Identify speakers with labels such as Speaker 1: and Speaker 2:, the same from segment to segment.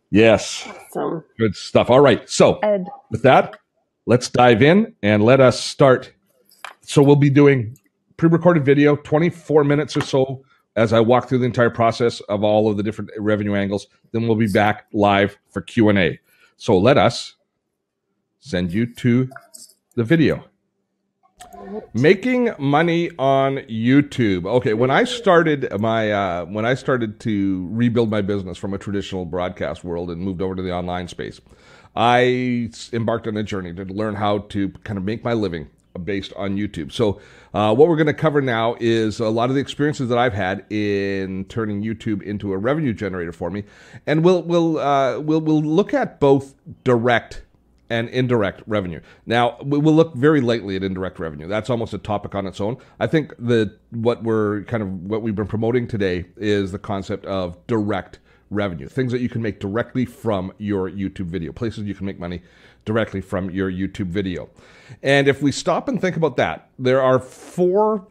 Speaker 1: Yes.
Speaker 2: Awesome.
Speaker 1: Good stuff. All right. So
Speaker 2: Ed.
Speaker 1: with that, let's dive in and let us start. So we'll be doing pre-recorded video, 24 minutes or so as I walk through the entire process of all of the different revenue angles. Then we'll be back live for Q&A. So let us send you to the video. Making money on YouTube. Okay, when I started to rebuild my business from a traditional broadcast world and moved over to the online space, I embarked on a journey to learn how to kind of make my living based on YouTube. So what we're going to cover now is a lot of the experiences that I've had in turning YouTube into a revenue generator for me, and we'll look at both direct and indirect revenue. Now, we'll look very lightly at indirect revenue. That's almost a topic on its own. I think that what we've been promoting today is the concept of direct revenue, things that you can make directly from your YouTube video, places you can make money directly from your YouTube video. And if we stop and think about that, there are four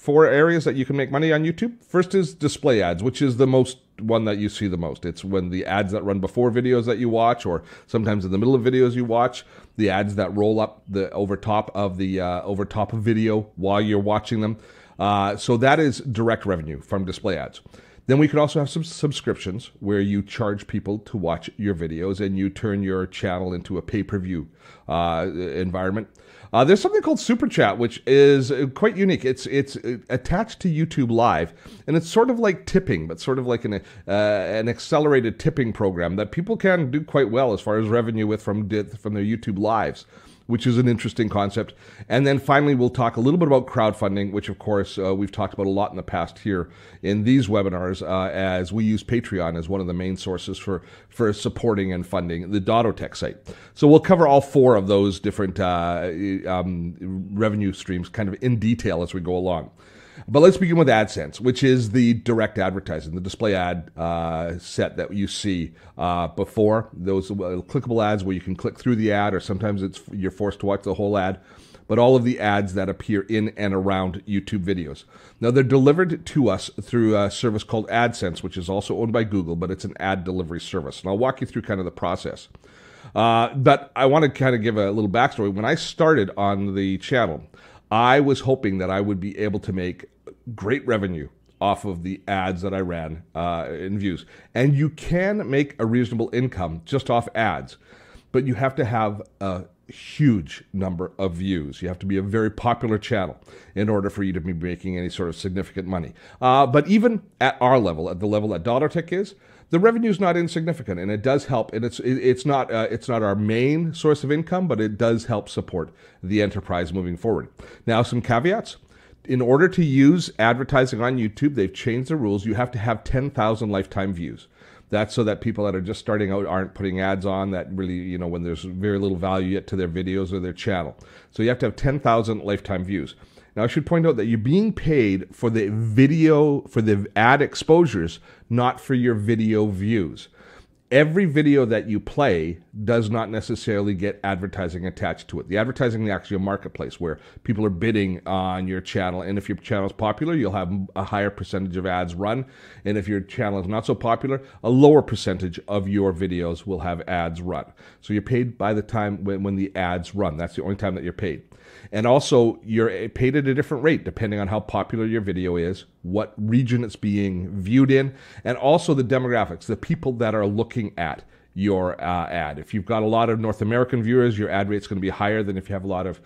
Speaker 1: areas that you can make money on YouTube. First is display ads, which is the most one that you see the most. It's when the ads that run before videos that you watch, or sometimes in the middle of videos you watch, the ads that roll up the over top of video while you're watching them. So that is direct revenue from display ads. Then we can also have some subscriptions where you charge people to watch your videos and you turn your channel into a pay-per-view environment. There's something called Super Chat, which is quite unique. It's attached to YouTube Live, and it's sort of like tipping, but sort of like an accelerated tipping program that people can do quite well as far as revenue with from their YouTube Lives, which is an interesting concept. And then finally, we'll talk a little bit about crowdfunding, which of course we've talked about a lot in the past here in these webinars, as we use Patreon as one of the main sources for supporting and funding the Dottotech site. So we'll cover all four of those different revenue streams kind of in detail as we go along. But let's begin with AdSense, which is the direct advertising, the display ad set that you see before. Those clickable ads where you can click through the ad, or sometimes you're forced to watch the whole ad. But all of the ads that appear in and around YouTube videos. Now, they're delivered to us through a service called AdSense, which is also owned by Google, but it's an ad delivery service. And I'll walk you through kind of the process. But I want to kind of give a little backstory. When I started on the channel, I was hoping that I would be able to make great revenue off of the ads that I ran in views. And you can make a reasonable income just off ads, but you have to have a huge number of views. You have to be a very popular channel in order for you to be making any sort of significant money. But even at our level, at the level that Dottotech is, the revenue is not insignificant, and it does help. And it's not our main source of income, but it does help support the enterprise moving forward. Now, some caveats. In order to use advertising on YouTube, they've changed the rules. You have to have 10,000 lifetime views. That's so that people that are just starting out aren't putting ads on that really, when there's very little value yet to their videos or their channel. So you have to have 10,000 lifetime views. Now, I should point out that you're being paid for the ad exposures, not for your video views. Every video that you play does not necessarily get advertising attached to it. The advertising is actually a marketplace where people are bidding on your channel. And if your channel is popular, you'll have a higher percentage of ads run. And if your channel is not so popular, a lower percentage of your videos will have ads run. So you're paid by the time when the ads run. That's the only time that you're paid. And also, you're paid at a different rate depending on how popular your video is, what region it's being viewed in, and also the demographics, the people that are looking at your ad. If you've got a lot of North American viewers, your ad rate's going to be higher than if you have a lot of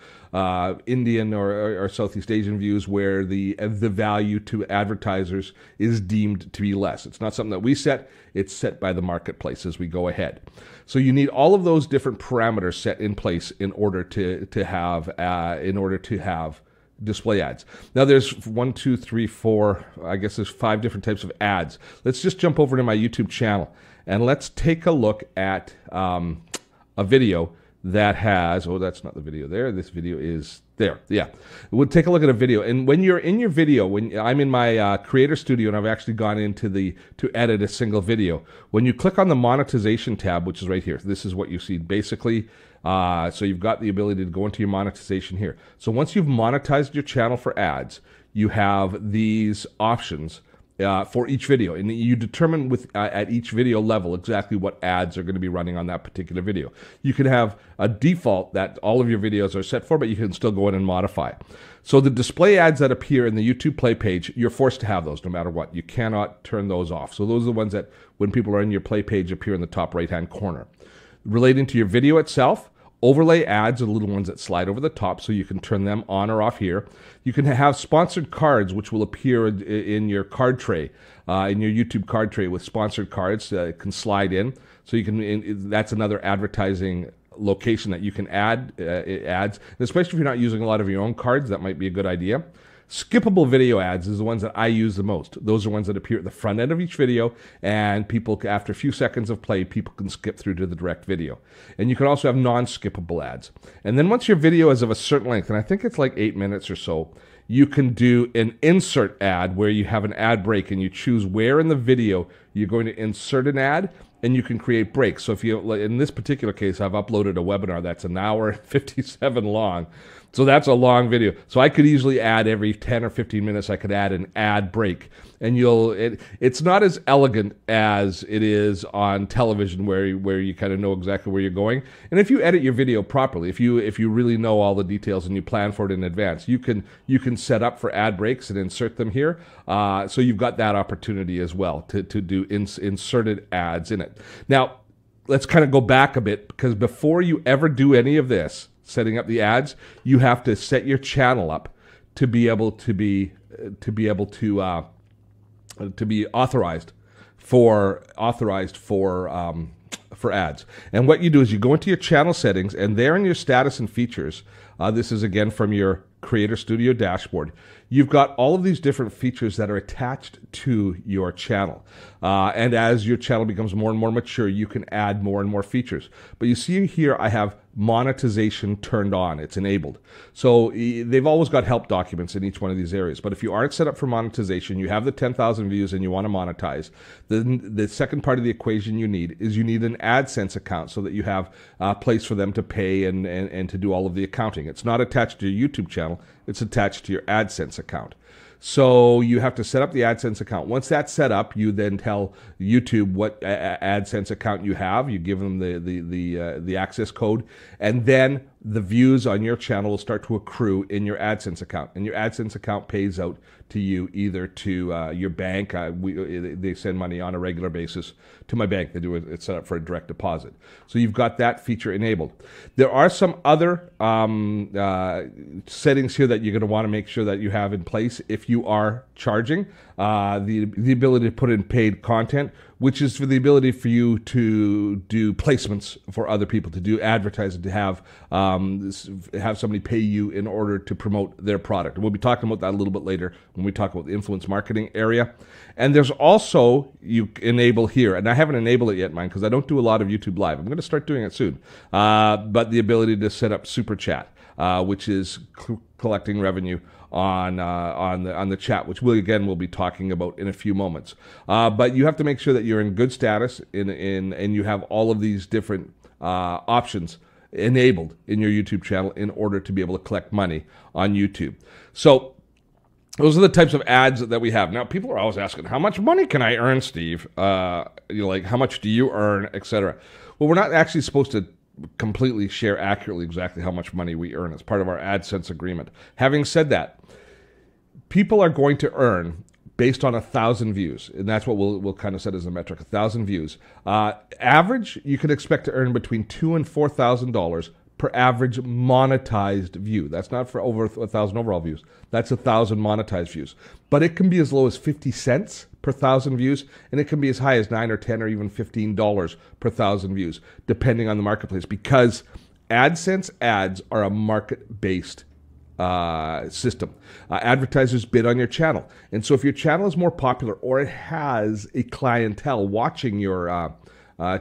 Speaker 1: Indian or Southeast Asian views, where the value to advertisers is deemed to be less. It's not something that we set, it's set by the marketplace as we go ahead. So you need all of those different parameters set in place in order to have display ads. Now there's 1, 2, 3, 4, I guess there's 5 different types of ads. Let's just jump over to my YouTube channel and let's take a look at a video that has, oh, that's not the video there. This video is there. Yeah. We'll take a look at a video. And when you're in your video, when I'm in my creator studio and I've actually gone into to edit a single video, when you click on the monetization tab, which is right here, this is what you see basically. So you've got the ability to go into your monetization here. So once you've monetized your channel for ads, you have these options for each video, and you determine at each video level exactly what ads are going to be running on that particular video. You can have a default that all of your videos are set for, but you can still go in and modify. So the display ads that appear in the YouTube Play page, you're forced to have those no matter what. You cannot turn those off. So those are the ones that, when people are in your Play page, appear in the top right-hand corner. Relating to your video itself, overlay ads are the little ones that slide over the top, so you can turn them on or off here. You can have sponsored cards, which will appear in your card tray, in your YouTube card tray with sponsored cards. It can slide in, so you can. That's another advertising location that you can add ads, and especially if you're not using a lot of your own cards, that might be a good idea. Skippable video ads is the ones that I use the most. Those are ones that appear at the front end of each video, and people, after a few seconds of play, people can skip through to the direct video. And you can also have non-skippable ads. And then once your video is of a certain length, and I think it's like 8 minutes or so, you can do an insert ad where you have an ad break and you choose where in the video you're going to insert an ad, and you can create breaks. So if you, in this particular case, I've uploaded a webinar that's an hour and 57 long. So that's a long video. So I could easily add every 10 or 15 minutes, I could add an ad break. And it's not as elegant as it is on television where you kind of know exactly where you're going. And if you edit your video properly, if you really know all the details and you plan for it in advance, you can set up for ad breaks and insert them here. So you've got that opportunity as well to do inserted ads in it. Now, let's kind of go back a bit, because before you ever do any of this, setting up the ads, you have to set your channel up to be able to be authorized for ads. And what you do is you go into your channel settings, and there in your status and features, this is again from your Creator Studio dashboard, you've got all of these different features that are attached to your channel. And as your channel becomes more and more mature, you can add more and more features. But you see here, I have monetization turned on. It's enabled. So they've always got help documents in each one of these areas. But if you aren't set up for monetization, you have the 10,000 views and you want to monetize, then the second part of the equation you need an AdSense account, so that you have a place for them to pay and to do all of the accounting. It's not attached to your YouTube channel. It's attached to your AdSense account. So you have to set up the AdSense account. Once that's set up, you then tell YouTube what AdSense account you have. You give them the access code, and then the views on your channel will start to accrue in your AdSense account. And your AdSense account pays out to you, either to your bank. They send money on a regular basis to my bank. They do it. It's set up for a direct deposit. So you've got that feature enabled. There are some other settings here that you're going to want to make sure that you have in place if you are charging. The ability to put in paid content, which is for the ability for you to do placements for other people, to do advertising, to have somebody pay you in order to promote their product. And we'll be talking about that a little bit later when we talk about the influence marketing area. And there's also, you enable here, and I haven't enabled it yet, mine, because I don't do a lot of YouTube Live. I'm going to start doing it soon. But the ability to set up Super Chat, which is collecting revenue on the chat, which we'll be talking about in a few moments. But you have to make sure that you're in good status and you have all of these different options enabled in your YouTube channel in order to be able to collect money on YouTube. So those are the types of ads that we have. Now, people are always asking, how much money can I earn, Steve? Like, how much do you earn, etc. Well, we're not actually supposed to completely share accurately exactly how much money we earn. It's part of our AdSense agreement. Having said that, people are going to earn based on 1,000 views, and that's what we'll kind of set as a metric, 1,000 views. Average, you can expect to earn between $2,000 and $4,000 per average monetized view. That's not for over 1,000 overall views. That's 1,000 monetized views. But it can be as low as 50 cents per 1,000 views, and it can be as high as $9 or $10 or even $15 per 1,000 views, depending on the marketplace, because AdSense ads are a market-based system. Advertisers bid on your channel. And so if your channel is more popular, or it has a clientele watching your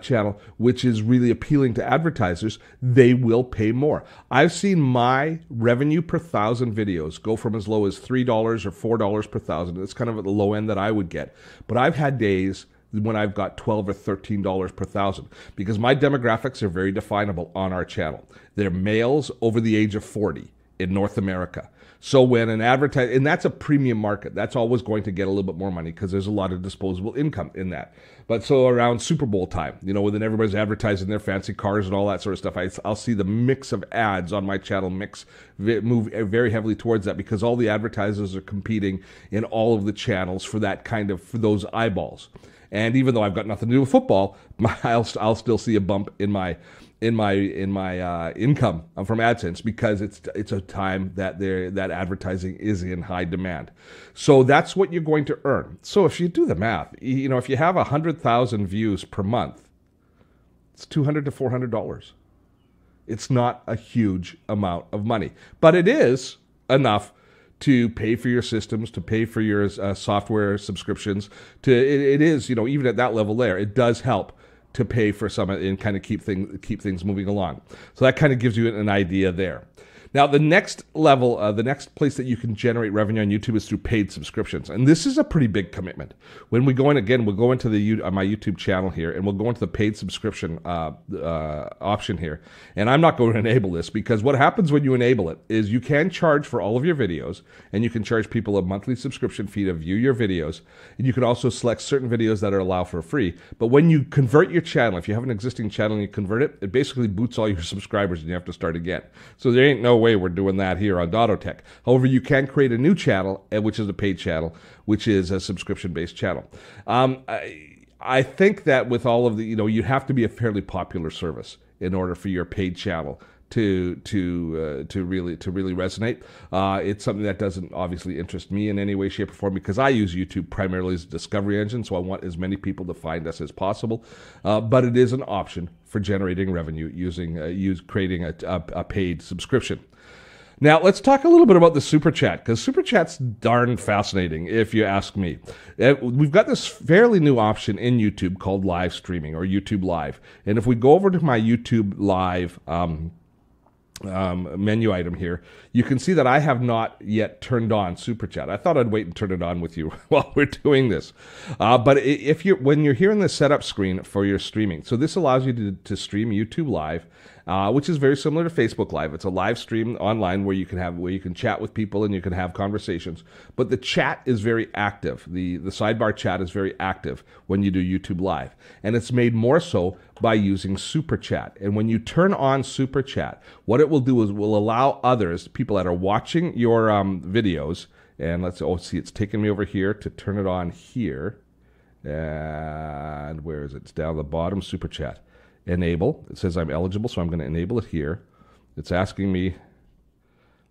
Speaker 1: channel, which is really appealing to advertisers, they will pay more. I've seen my revenue per 1,000 videos go from as low as $3 or $4 per 1,000. It's kind of at the low end that I would get. But I've had days when I've got $12 or $13 per 1,000, because my demographics are very definable on our channel. They're males over the age of 40. in North America. So when an advertiser, and that's a premium market, that's always going to get a little bit more money because there's a lot of disposable income in that. But so around Super Bowl time, you know, when everybody's advertising their fancy cars and all that sort of stuff, I'll see the mix of ads on my channel move very heavily towards that because all the advertisers are competing in all of the channels for that kind of, for those eyeballs. And even though I've got nothing to do with football, I'll still see a bump in my income from AdSense because it's a time that that advertising is in high demand. So that's what you're going to earn. So if you do the math, you know, if you have 100,000 views per month, it's $200 to $400. It's not a huge amount of money, but it is enough to pay for your systems, to pay for your software subscriptions. It is, you know, even at that level there, it does help to pay for some and kind of keep things moving along. So that kind of gives you an idea there. Now, the next level, the next place that you can generate revenue on YouTube is through paid subscriptions. And this is a pretty big commitment. When we go in again, we'll go into my YouTube channel here, and we'll go into the paid subscription option here. And I'm not going to enable this because what happens when you enable it is you can charge for all of your videos, and you can charge people a monthly subscription fee to view your videos. And you can also select certain videos that are allowed for free. But when you convert your channel, if you have an existing channel and you convert it, it basically boots all your subscribers and you have to start again. So there ain't no way we're doing that here on Dottotech. However, you can create a new channel, which is a paid channel, which is a subscription-based channel. I think that with all of the, you know, you have to be a fairly popular service in order for your paid channel to really resonate. It's something that doesn't obviously interest me in any way, shape, or form because I use YouTube primarily as a discovery engine, so I want as many people to find us as possible. But it is an option for generating revenue creating a paid subscription. Now, let's talk a little bit about the Super Chat, because Super Chat's darn fascinating, if you ask me. We've got this fairly new option in YouTube called live streaming, or YouTube Live. And if we go over to my YouTube Live menu item here, you can see that I have not yet turned on Super Chat. I thought I'd wait and turn it on with you while we're doing this. But when you're here in the setup screen for your streaming, so this allows you to stream YouTube Live, which is very similar to Facebook Live. It's a live stream online where you can chat with people and you can have conversations. But the chat is very active. The sidebar chat is very active when you do YouTube Live, and it's made more so by using Super Chat. And when you turn on Super Chat, what it will do is will allow others, people that are watching your videos, and see, it's taking me over here to turn it on here. And where is it? It's down the bottom, Super Chat. Enable. It says I'm eligible, so I'm going to enable it here. It's asking me,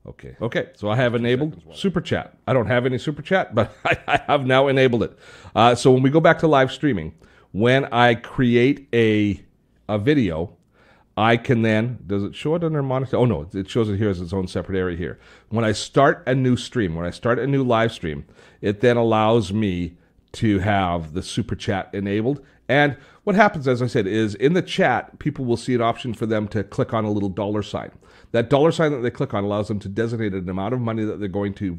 Speaker 1: okay, so I have enabled Super Chat. I don't have any Super Chat, but I have now enabled it. So when we go back to live streaming, when I create a video, I can then, does it show it under monitor? Oh no, it shows it here as its own separate area here. When I start a new stream, when I start a new live stream, it then allows me to have the Super Chat enabled. And what happens, as I said, is in the chat, people will see an option for them to click on a little dollar sign. That dollar sign that they click on allows them to designate an amount of money that they're going to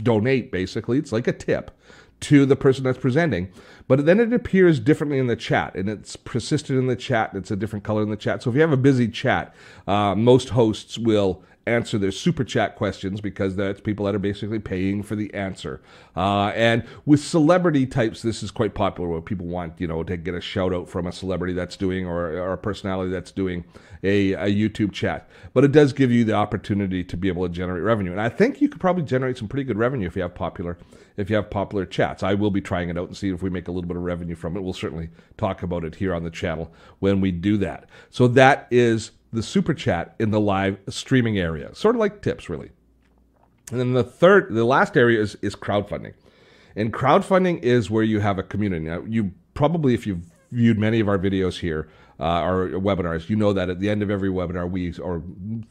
Speaker 1: donate, basically. It's like a tip to the person that's presenting. But then it appears differently in the chat, and it's persisted in the chat, and it's a different color in the chat. So if you have a busy chat, most hosts will answer their Super Chat questions because that's people that are basically paying for the answer. And with celebrity types, this is quite popular where people want, you know, to get a shout out from a celebrity that's doing or a personality that's doing a YouTube chat. But it does give you the opportunity to be able to generate revenue. And I think you could probably generate some pretty good revenue if you have popular chats. I will be trying it out and see if we make a little bit of revenue from it. We'll certainly talk about it here on the channel when we do that. So that is the Super Chat in the live streaming area, sort of like tips, really. And then the last area is crowdfunding. And crowdfunding is where you have a community. Now, you probably, if you've viewed many of our videos here, our webinars, you know that at the end of every webinar, or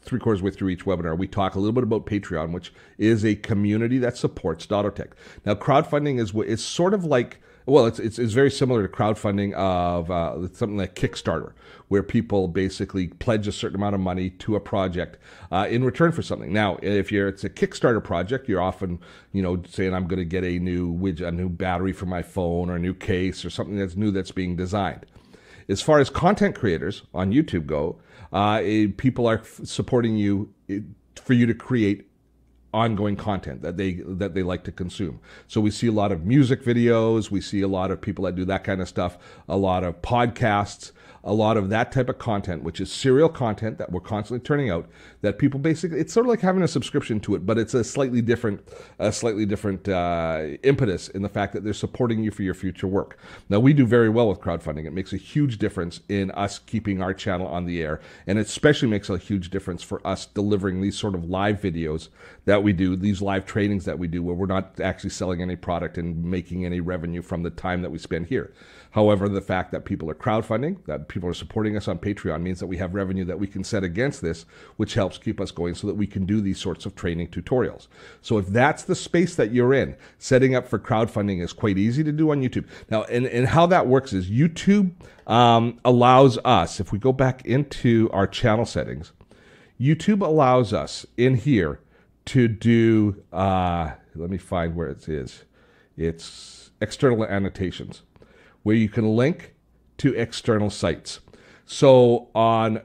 Speaker 1: 3/4 way through each webinar, we talk a little bit about Patreon, which is a community that supports Dottotech. Now, crowdfunding is sort of like, well, it's very similar to crowdfunding of something like Kickstarter, where people basically pledge a certain amount of money to a project in return for something. Now, if it's a Kickstarter project, you're often, you know, saying I'm going to get a new battery for my phone or a new case or something that's new that's being designed. As far as content creators on YouTube go, people are supporting you for you to create ongoing content that they like to consume. So we see a lot of music videos, we see a lot of people that do that kind of stuff, a lot of podcasts, a lot of that type of content, which is serial content that we're constantly turning out, that people basically, it's sort of like having a subscription to it, but it's a slightly different impetus in the fact that they're supporting you for your future work. Now, we do very well with crowdfunding. It makes a huge difference in us keeping our channel on the air, and it especially makes a huge difference for us delivering these sort of live videos that we do, these live trainings that we do, where we're not actually selling any product and making any revenue from the time that we spend here. However, the fact that people are crowdfunding, that people are supporting us on Patreon, means that we have revenue that we can set against this, which helps keep us going so that we can do these sorts of training tutorials. So if that's the space that you're in, setting up for crowdfunding is quite easy to do on YouTube. Now, and how that works is YouTube allows us, if we go back into our channel settings, YouTube allows us in here to do, let me find where it is. It's external annotations, where you can link to external sites. So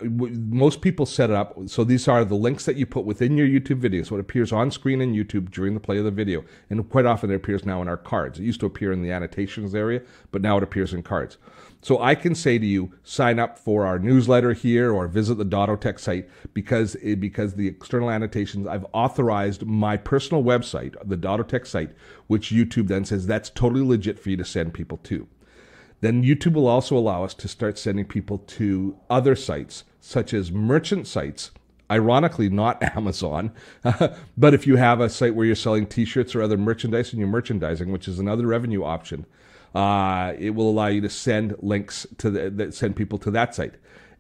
Speaker 1: most people set it up, so these are the links that you put within your YouTube video. So it appears on screen in YouTube during the play of the video. And quite often it appears now in our cards. It used to appear in the annotations area, but now it appears in cards. So I can say to you, sign up for our newsletter here or visit the Dottotech site because the external annotations, I've authorized my personal website, the Dottotech site, which YouTube then says that's totally legit for you to send people to. Then YouTube will also allow us to start sending people to other sites, such as merchant sites, ironically not Amazon, but if you have a site where you're selling t-shirts or other merchandise and you're merchandising, which is another revenue option, it will allow you to send links to send people to that site.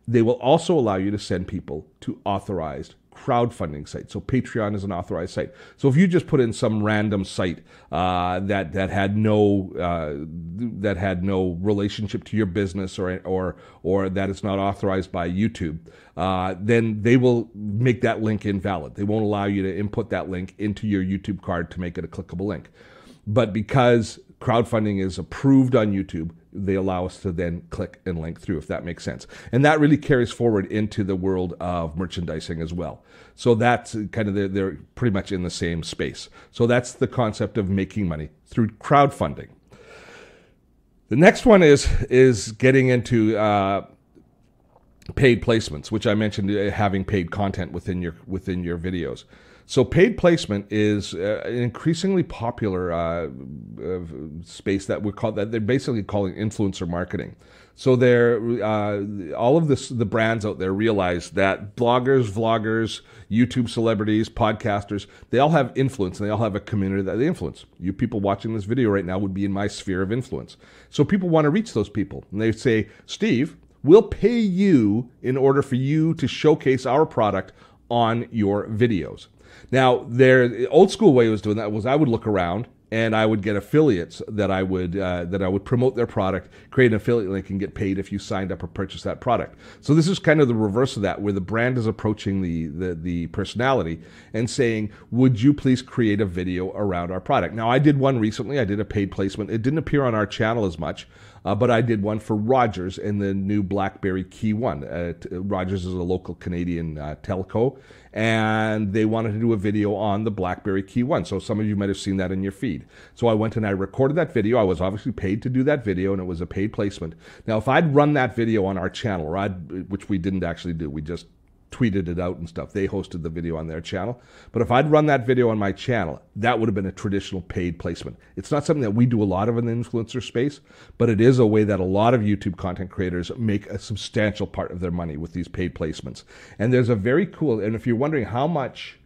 Speaker 1: They will also allow you to send people to authorized crowdfunding sites. So Patreon is an authorized site. So if you just put in some random site that had no relationship to your business or that is not authorized by YouTube, then they will make that link invalid. They won't allow you to input that link into your YouTube card to make it a clickable link. But because crowdfunding is approved on YouTube, they allow us to then click and link through, if that makes sense. And that really carries forward into the world of merchandising as well. So that's kind of, they're pretty much in the same space. So that's the concept of making money through crowdfunding. The next one is getting into paid placements, which I mentioned, having paid content within your videos. So paid placement is an increasingly popular space that they're basically calling influencer marketing. So all of the brands out there realize that bloggers, vloggers, YouTube celebrities, podcasters, they all have influence and they all have a community that they influence. You people watching this video right now would be in my sphere of influence. So people want to reach those people. And they say, Steve, we'll pay you in order for you to showcase our product on your videos. Now, the old school way of doing that was I would look around and I would get affiliates that I would promote their product, create an affiliate link, and get paid if you signed up or purchased that product. So this is kind of the reverse of that, where the brand is approaching the personality and saying, would you please create a video around our product? Now, I did one recently. I did a paid placement. It didn't appear on our channel as much, but I did one for Rogers in the new BlackBerry Key 1. Rogers is a local Canadian telco, and they wanted to do a video on the BlackBerry Key 1. So some of you might have seen that in your feed. So I went and I recorded that video. I was obviously paid to do that video, and it was a paid placement. Now, if I'd run that video on our channel, which we didn't actually do, we just tweeted it out and stuff. They hosted the video on their channel. But if I'd run that video on my channel, that would have been a traditional paid placement. It's not something that we do a lot of in the influencer space, but it is a way that a lot of YouTube content creators make a substantial part of their money with these paid placements. And there's a very cool, and if you're wondering how much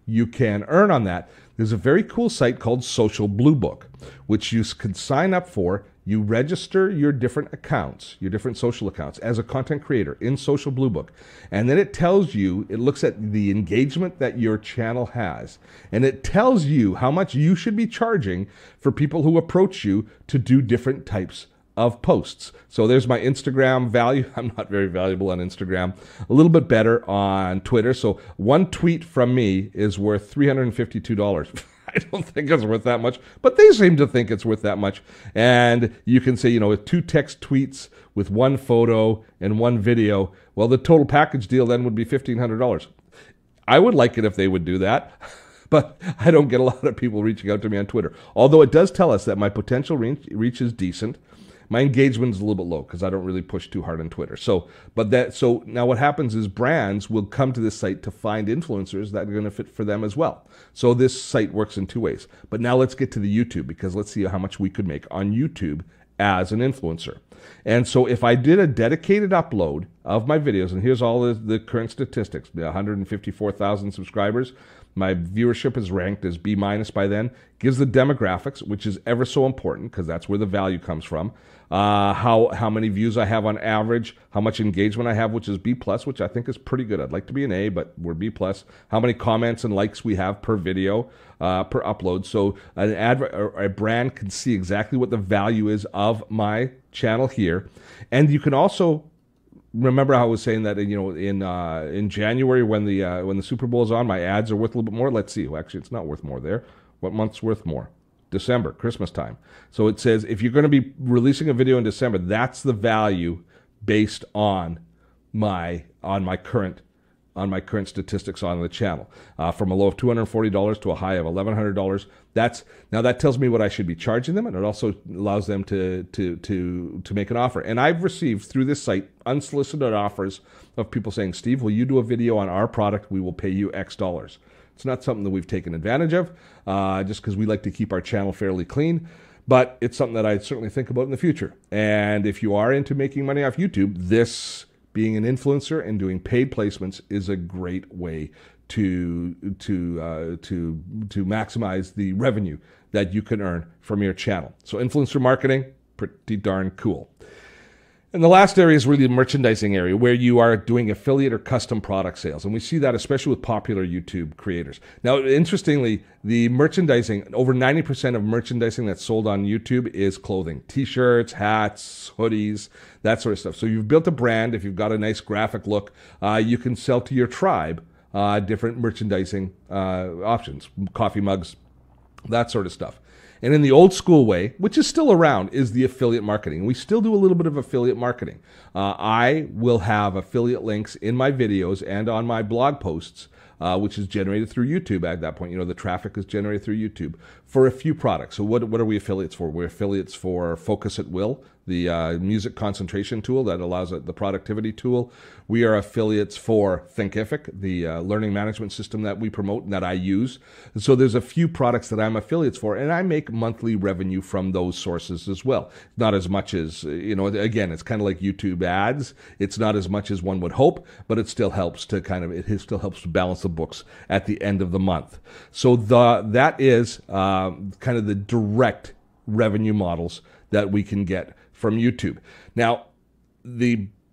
Speaker 1: you can earn on that, there's a very cool site called Social Blue Book, which you can sign up for. You register your different accounts, your different social accounts as a content creator in Social Blue Book. And then it tells you, it looks at the engagement that your channel has. And it tells you how much you should be charging for people who approach you to do different types of posts. So there's my Instagram value. I'm not very valuable on Instagram. A little bit better on Twitter. So one tweet from me is worth $352. I don't think it's worth that much, but they seem to think it's worth that much. And you can say, with 2 text tweets, with 1 photo and 1 video, well, the total package deal then would be $1,500. I would like it if they would do that. But I don't get a lot of people reaching out to me on Twitter. Although it does tell us that my potential reach is decent. My engagement is a little bit low because I don't really push too hard on Twitter. So now what happens is brands will come to this site to find influencers that are going to fit for them as well. So this site works in two ways. But now let's get to the YouTube, because let's see how much we could make on YouTube as an influencer. And so if I did a dedicated upload of my videos, and here's all the current statistics, 154,000 subscribers. My viewership is ranked as B- by then. Gives the demographics, which is ever so important because that's where the value comes from. How many views I have on average, how much engagement I have, which is B+, which I think is pretty good. I'd like to be an A, but we're B+. How many comments and likes we have per video, per upload. So a brand can see exactly what the value is of my channel here. And you can also remember how I was saying that, in January when the Super Bowl is on, my ads are worth a little bit more. Let's see. Well, actually, it's not worth more there. What month's worth more? December, Christmas time. So it says if you're going to be releasing a video in December, that's the value based on my current statistics on the channel, from a low of $240 to a high of $1,100. Now that tells me what I should be charging them, and it also allows them to make an offer. And I've received through this site unsolicited offers of people saying, "Steve, will you do a video on our product? We will pay you X dollars." It's not something that we've taken advantage of, just because we like to keep our channel fairly clean. But it's something that I certainly think about in the future. And if you are into making money off YouTube, this being an influencer and doing paid placements is a great way to maximize the revenue that you can earn from your channel. So influencer marketing, pretty darn cool. And the last area is really the merchandising area, where you are doing affiliate or custom product sales. And we see that especially with popular YouTube creators. Now, interestingly, the merchandising, over 90% of merchandising that's sold on YouTube is clothing. T-shirts, hats, hoodies, that sort of stuff. So you've built a brand. If you've got a nice graphic look, you can sell to your tribe different merchandising options, coffee mugs, that sort of stuff. And in the old school way, which is still around, is the affiliate marketing. We still do a little bit of affiliate marketing. I will have affiliate links in my videos and on my blog posts, which is generated through YouTube at that point. The traffic is generated through YouTube for a few products. So what are we affiliates for? We're affiliates for Focus at Will, the music concentration tool that allows the productivity tool. We are affiliates for Thinkific, the learning management system that we promote and that I use. And so there's a few products that I'm affiliates for, and I make monthly revenue from those sources as well. Not as much as, again, it's kind of like YouTube ads. It's not as much as one would hope, but it still helps to still helps to balance the books at the end of the month. So that is kind of the direct revenue models that we can get from YouTube. Now,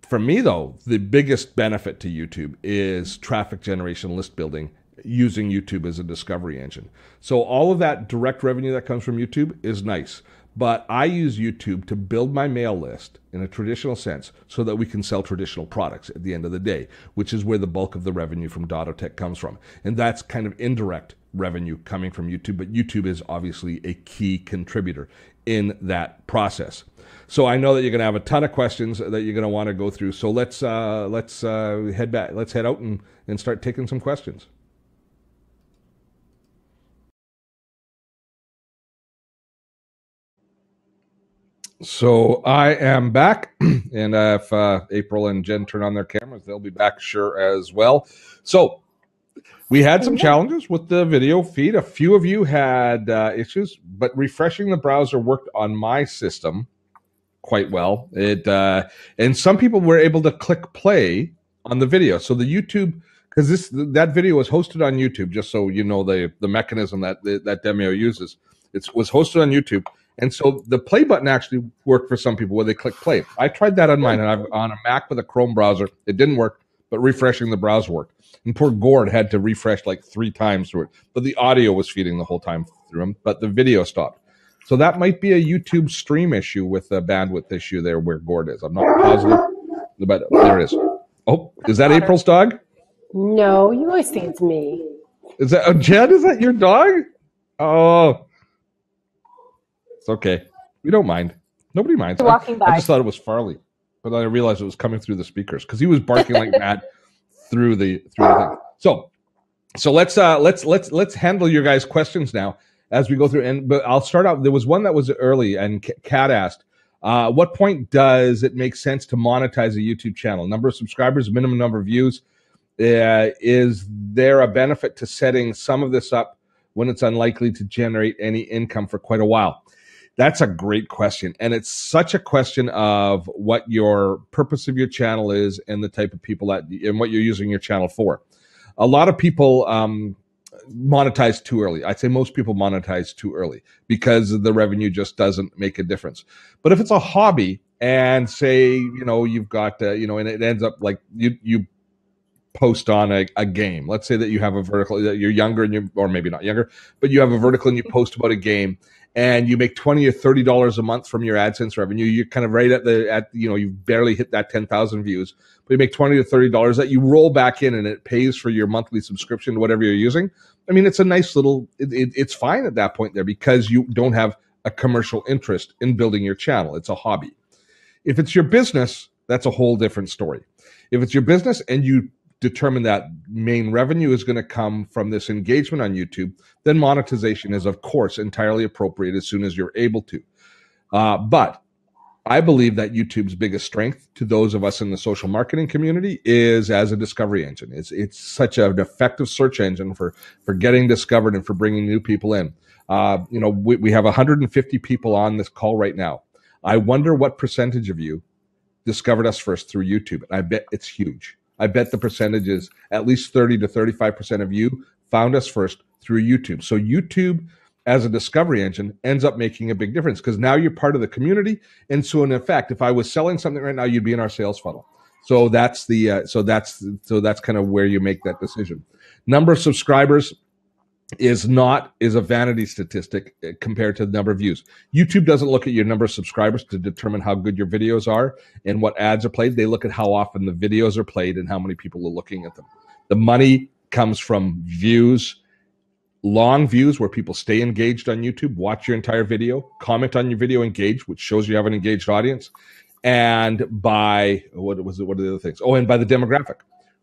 Speaker 1: for me though, the biggest benefit to YouTube is traffic generation, list building, using YouTube as a discovery engine. So all of that direct revenue that comes from YouTube is nice, but I use YouTube to build my mail list in a traditional sense so that we can sell traditional products at the end of the day, which is where the bulk of the revenue from Dottotech comes from. And that's kind of indirect revenue coming from YouTube, but YouTube is obviously a key contributor in that process. So I know that you're going to have a ton of questions that you're going to want to go through. So let's head back. Let's head out and start taking some questions. So I am back, and if April and Jen turn on their cameras, they'll be back sure as well. So we had some challenges with the video feed. A few of you had issues, but refreshing the browser worked on my system quite well. And some people were able to click play on the video. So the YouTube, because that video was hosted on YouTube, just so you know the mechanism that Demio uses. It was hosted on YouTube. And so the play button actually worked for some people where they click play. I tried that on mine, and I've on a Mac with a Chrome browser. It didn't work, but refreshing the browser worked. And poor Gord had to refresh like 3 times through it. But the audio was feeding the whole time through him, but the video stopped. So that might be a YouTube stream issue with a bandwidth issue there where Gord is. I'm not positive, but there it is. Oh, is that April's dog?
Speaker 2: No, you always think it's me.
Speaker 1: Is that Jen? Is that your dog? Oh. It's okay. We don't mind. Nobody minds.
Speaker 2: Walking by.
Speaker 1: I just thought it was Farley, but then I realized it was coming through the speakers because he was barking like mad through the thing. So So let's handle your guys' questions now as we go through. And but I'll start out. There was one that was early, and Kat asked, "What point does it make sense to monetize a YouTube channel? Number of subscribers, minimum number of views. Is there a benefit to setting some of this up when it's unlikely to generate any income for quite a while?" That's a great question. And it's such a question of what your purpose of your channel is and the type of people and what you're using your channel for. A lot of people monetize too early. I'd say most people monetize too early because the revenue just doesn't make a difference. But if it's a hobby and say, you've got, and it ends up like you post on a game. Let's say that you have a vertical, that you're younger or maybe not younger, but you have a vertical and you post about a game and you make $20 or $30 a month from your AdSense revenue. You're kind of right you've barely hit that 10,000 views, but you make $20 to $30 that you roll back in and it pays for your monthly subscription, whatever you're using. I mean, it's a nice little, it's fine at that point there because you don't have a commercial interest in building your channel. It's a hobby. If it's your business, that's a whole different story. If it's your business and you determine that main revenue is going to come from this engagement on YouTube, then monetization is, of course, entirely appropriate as soon as you're able to. But I believe that YouTube's biggest strength to those of us in the social marketing community is as a discovery engine. It's such an effective search engine for getting discovered and for bringing new people in. We have 150 people on this call right now. I wonder what percentage of you discovered us first through YouTube. And I bet it's huge. I bet the percentage is at least 30 to 35% of you found us first through YouTube. So YouTube as a discovery engine ends up making a big difference because now you're part of the community. And so in effect, if I was selling something right now, you'd be in our sales funnel. So that's that's kind of where you make that decision. Number of subscribers is a vanity statistic compared to the number of views. YouTube doesn't look at your number of subscribers to determine how good your videos are and what ads are played. They look at how often the videos are played and how many people are looking at them. The money comes from views, long views where people stay engaged on YouTube, watch your entire video, comment on your video, engage, which shows you have an engaged audience, and by what are the other things? Oh, and by the demographic,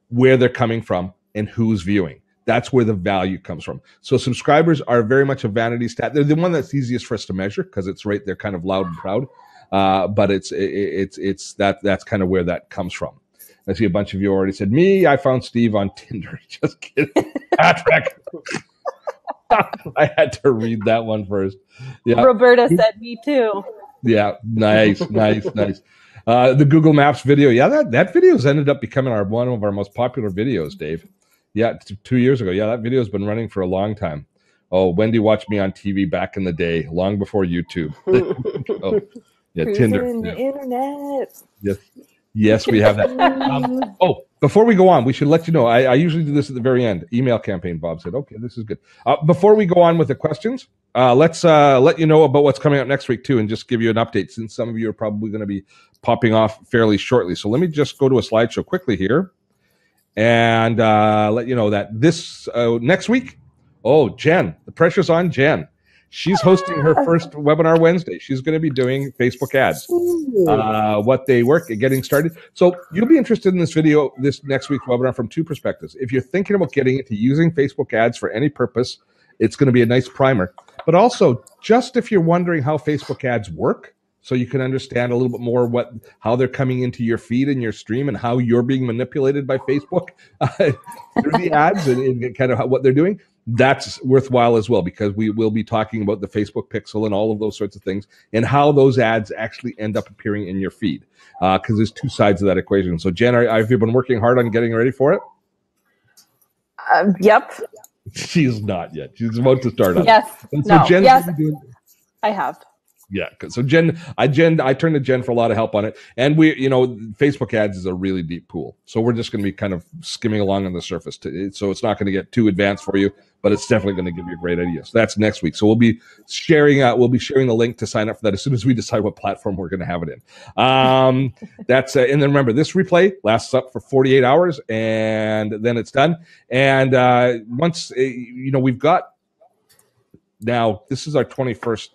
Speaker 1: where they're coming from and who's viewing. That's where the value comes from. So subscribers are very much a vanity stat. They're the one that's easiest for us to measure because it's right. They're kind of loud and proud, but that's kind of where that comes from. I see a bunch of you already said, me, I found Steve on Tinder. Just kidding. Patrick. I had to read that one first. Yeah.
Speaker 2: Roberta said me too.
Speaker 1: Yeah, nice. The Google Maps video. Yeah, that video's ended up becoming one of our most popular videos, Dave. Yeah, 2 years ago. Yeah, that video's been running for a long time. Oh, Wendy watched me on TV back in the day, long before YouTube. Oh, yeah, Tinder.
Speaker 3: In the internet.
Speaker 1: Yes, we have that. Before we go on, we should let you know, I usually do this at the very end. Email campaign, Bob said. Okay, this is good. Before we go on with the questions, let's let you know about what's coming up next week, too, and just give you an update, since some of you are probably going to be popping off fairly shortly. So let me just go to a slideshow quickly here and let you know that this next week, Jen, the pressure's on Jen. She's hosting her first webinar Wednesday. She's going to be doing Facebook ads, what they work at getting started. So you'll be interested in this next week's webinar from two perspectives. If you're thinking about getting into using Facebook ads for any purpose, it's going to be a nice primer. But also, just if you're wondering how Facebook ads work, so you can understand a little bit more how they're coming into your feed and your stream and how you're being manipulated by Facebook through the ads and kind of what they're doing. That's worthwhile as well, because we will be talking about the Facebook pixel and all of those sorts of things and how those ads actually end up appearing in your feed, because there's two sides of that equation. So Jen, have you been working hard on getting ready for it?
Speaker 3: Yep.
Speaker 1: She's not yet. She's about to start on
Speaker 3: yes.
Speaker 1: it. So
Speaker 3: no.
Speaker 1: Jen's
Speaker 3: yes. I have.
Speaker 1: Yeah. So I turned to Jen for a lot of help on it. And Facebook ads is a really deep pool. So we're just going to be kind of skimming along on the surface. So it's not going to get too advanced for you, but it's definitely going to give you a great idea. So that's next week. So we'll be sharing the link to sign up for that as soon as we decide what platform we're going to have it in. and then remember, this replay lasts up for 48 hours and then it's done. And once, we've got now, this is our 21st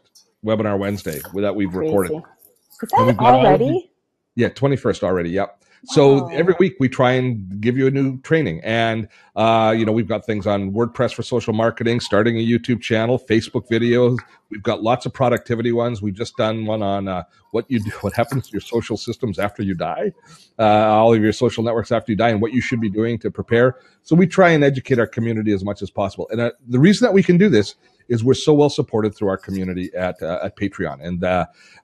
Speaker 1: webinar Wednesday that we've recorded.
Speaker 3: Is that already?
Speaker 1: 21st already. Yep. So every week we try and give you a new training. And, we've got things on WordPress for social marketing, starting a YouTube channel, Facebook videos. We've got lots of productivity ones. We've just done one on what you do, what happens to your social systems after you die, all of your social networks after you die, and what you should be doing to prepare. So we try and educate our community as much as possible. And the reason that we can do this is we're so well supported through our community at Patreon. And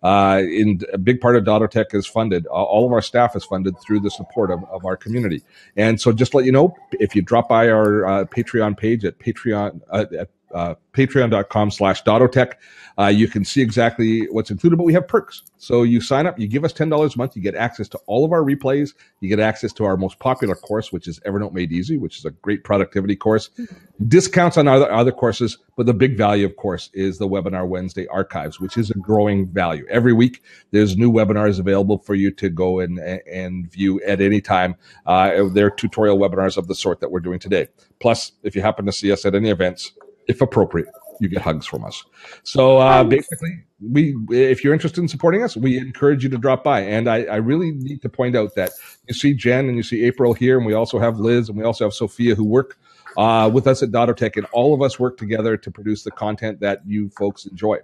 Speaker 1: a big part of Dottotech is funded. All of our staff is funded through the support of our community. And so just to let you know, if you drop by our Patreon page at patreon.com/Dottotech, you can see exactly what's included, but we have perks. So you sign up, you give us $10 a month, you get access to all of our replays, you get access to our most popular course, which is Evernote Made Easy, which is a great productivity course, discounts on other courses, but the big value, of course, is the Webinar Wednesday archives, which is a growing value. Every week, there's new webinars available for you to go and view at any time. They're tutorial webinars of the sort that we're doing today. Plus, if you happen to see us at any events, if appropriate, you get hugs from us. So basically, if you're interested in supporting us, we encourage you to drop by. And I really need to point out that you see Jen and you see April here, and we also have Liz and we also have Sophia who work with us at Dottotech, and all of us work together to produce the content that you folks enjoy.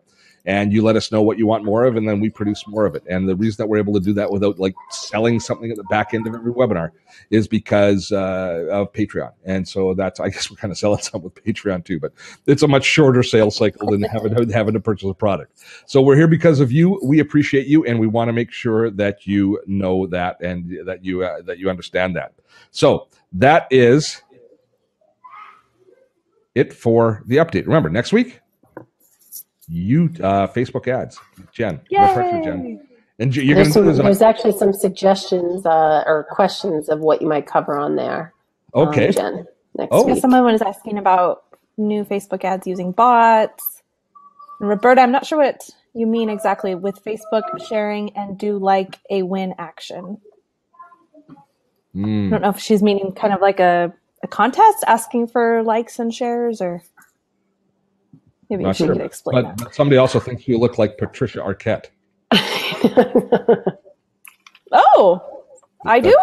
Speaker 1: And you let us know what you want more of, and then we produce more of it. And the reason that we're able to do that without like selling something at the back end of every webinar is because of Patreon. And so that's, I guess we're kind of selling something with Patreon too, but it's a much shorter sales cycle than having to purchase a product. So we're here because of you. We appreciate you, and we want to make sure that you know that and that you understand that. So that is it for the update. Remember, next week, Facebook ads. Jen, go for it, Jen. And you're going to do this.
Speaker 2: There's actually some suggestions or questions of what you might cover on there.
Speaker 1: Okay,
Speaker 2: Jen. Next week.
Speaker 3: Someone was asking about new Facebook ads using bots. And Roberta, I'm not sure what you mean exactly with Facebook sharing and do like a win action. I don't know if she's meaning kind of like a contest asking for likes and shares, or maybe she could explain that.
Speaker 1: But somebody also thinks you look like Patricia Arquette.
Speaker 3: Oh, I do?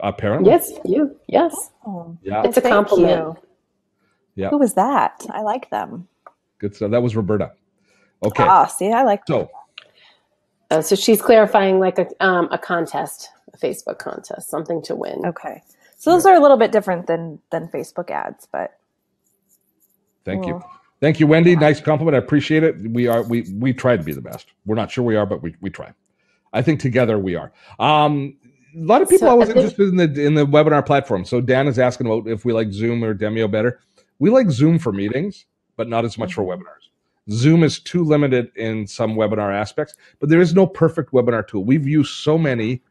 Speaker 1: Apparently.
Speaker 2: Yes, you. Yes.
Speaker 3: Oh,
Speaker 1: yeah.
Speaker 2: It's a compliment.
Speaker 1: Yeah.
Speaker 3: Who was that? I like them.
Speaker 1: Good. So that was Roberta. Okay.
Speaker 3: See, I like them.
Speaker 2: So she's clarifying like a contest, a Facebook contest, something to win.
Speaker 3: Okay. So those are a little bit different than Facebook ads, but.
Speaker 1: Thank you. Thank you, Wendy. Nice compliment. I appreciate it. We try to be the best. We're not sure we are, but we try. I think together we are. A lot of people always interested in the webinar platform. So Dan is asking about if we like Zoom or Demio better. We like Zoom for meetings, but not as much for webinars. Zoom is too limited in some webinar aspects, but there is no perfect webinar tool. We've used so many,